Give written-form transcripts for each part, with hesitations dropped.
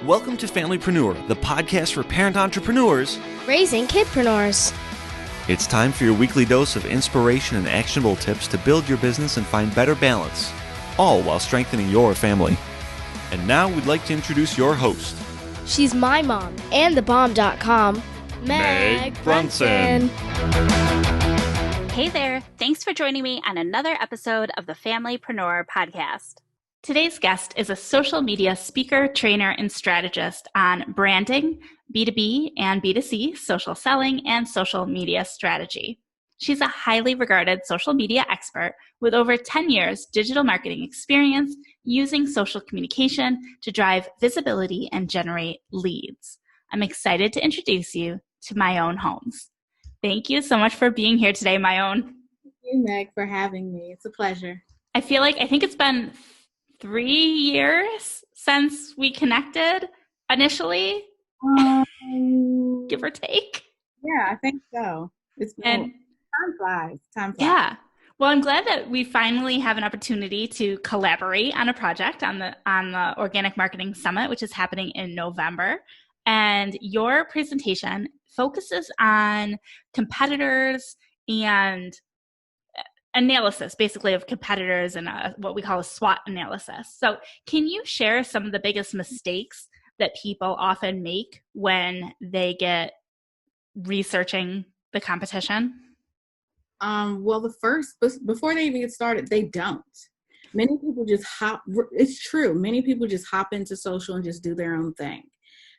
Welcome to FamilyPreneur, the podcast for parent entrepreneurs raising kidpreneurs. It's time for your weekly dose of inspiration and actionable tips to build your business and find better balance, all while strengthening your family. And now we'd like to introduce your host. She's my mom and thebomb.com, Meg Brunson. Hey there, thanks for joining me on another episode of the FamilyPreneur podcast. Today's guest is a social media speaker, trainer, and strategist on branding, B2B and B2C, social selling, and social media strategy. She's a highly regarded social media expert with over 10 years digital marketing experience using social communication to drive visibility and generate leads. I'm excited to introduce you to Myown Holmes. Thank you so much for being here today, Myown. Thank you, Meg, for having me. It's a pleasure. I think it's been 3 years since we connected initially, give or take. Yeah, I think so. Time flies. Yeah. Well, I'm glad that we finally have an opportunity to collaborate on a project on the Organic Marketing Summit, which is happening in November. And your presentation focuses on competitors and analysis, basically, of competitors and what we call a SWOT analysis. So can you share some of the biggest mistakes that people often make when they get researching the competition? Well, before they even get started, they don't. Many people just it's true. Many people just hop into social and just do their own thing,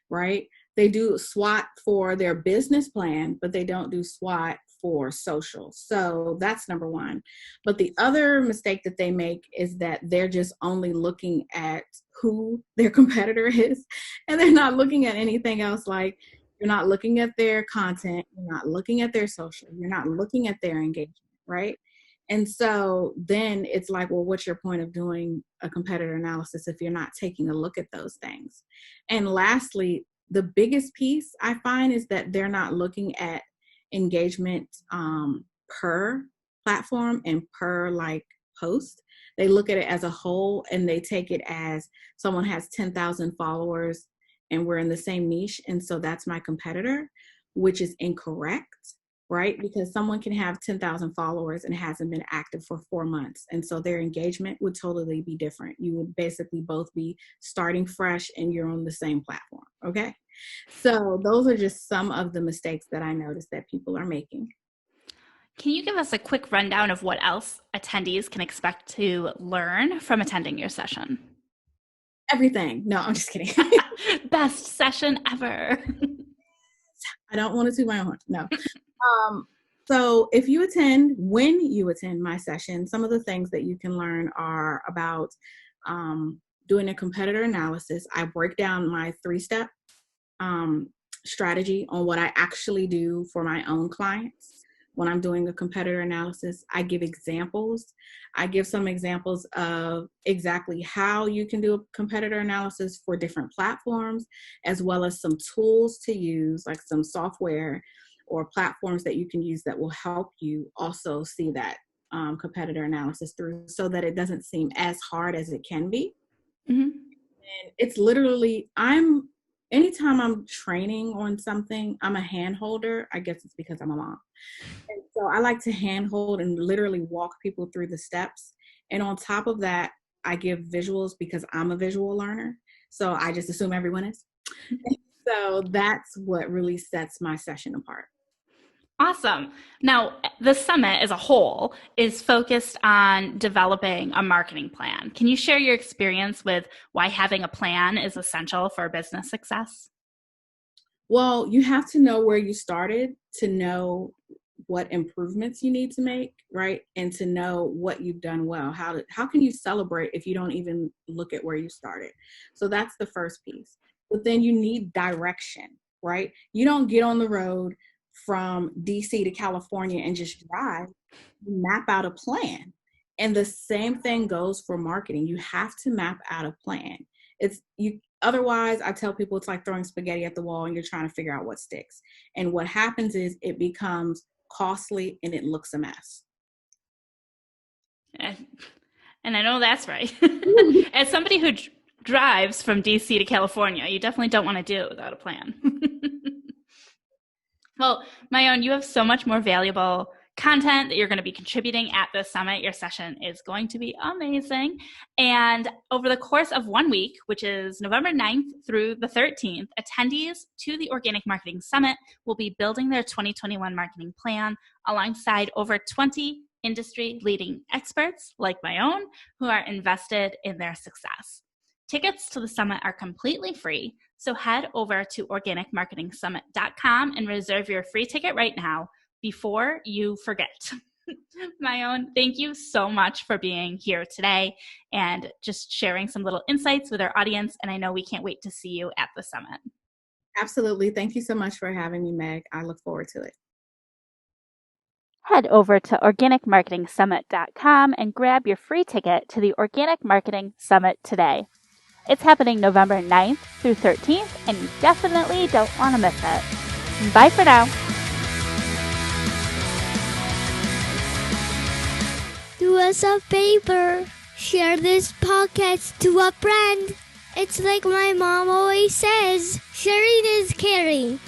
right? They do SWOT for their business plan, but they don't do SWOT for social. So that's number one. But the other mistake that they make is that they're just only looking at who their competitor is, and they're not looking at anything else. Like, you're not looking at their content, you're not looking at their social, you're not looking at their engagement, right? And so then it's like, well, what's your point of doing a competitor analysis if you're not taking a look at those things? And lastly, the biggest piece I find is that they're not looking at engagement per platform and per post. They look at it as a whole, and they take it as someone has 10,000 followers and we're in the same niche, and so that's my competitor, which is incorrect, right? Because someone can have 10,000 followers and hasn't been active for 4 months, and so their engagement would totally be different. You would basically both be starting fresh and you're on the same platform, okay? So those are just some of the mistakes that I noticed that people are making. Can you give us a quick rundown of what else attendees can expect to learn from attending your session? Everything. No, I'm just kidding. Best session ever. I don't want to toot my own horn. No. So when you attend my session, some of the things that you can learn are about doing a competitor analysis. I break down my 3-step strategy on what I actually do for my own clients. When I'm doing a competitor analysis, I give examples. I give some examples of exactly how you can do a competitor analysis for different platforms, as well as some tools to use, like some software or platforms that you can use that will help you also see that competitor analysis through, so that it doesn't seem as hard as it can be. Mm-hmm. And it's literally, anytime I'm training on something, I'm a hand holder. I guess it's because I'm a mom. And so I like to hand hold and literally walk people through the steps. And on top of that, I give visuals because I'm a visual learner. So I just assume everyone is. And so that's what really sets my session apart. Awesome. Now, the summit as a whole is focused on developing a marketing plan. Can you share your experience with why having a plan is essential for business success? Well, you have to know where you started to know what improvements you need to make, right? And to know what you've done well. How can you celebrate if you don't even look at where you started? So that's the first piece. But then you need direction, right? You don't get on the road from DC to California and just drive. You map out a plan. And the same thing goes for marketing. You have to map out a plan. Otherwise, I tell people it's like throwing spaghetti at the wall and you're trying to figure out what sticks. And what happens is it becomes costly and it looks a mess. And I know that's right. As somebody who drives from DC to California. You definitely don't want to do it without a plan. Well, Myown, you have so much more valuable content that you're going to be contributing at this summit. Your session is going to be amazing. And over the course of 1 week, which is November 9th through the 13th, attendees to the Organic Marketing Summit will be building their 2021 marketing plan alongside over 20 industry-leading experts like my own who are invested in their success. Tickets to the summit are completely free, so head over to organicmarketingsummit.com and reserve your free ticket right now before you forget. Myown, thank you so much for being here today and just sharing some little insights with our audience. And I know we can't wait to see you at the summit. Absolutely. Thank you so much for having me, Meg. I look forward to it. Head over to organicmarketingsummit.com and grab your free ticket to the Organic Marketing Summit today. It's happening November 9th through 13th, and you definitely don't want to miss it. Bye for now. Do us a favor. Share this podcast to a friend. It's like my mom always says, sharing is caring.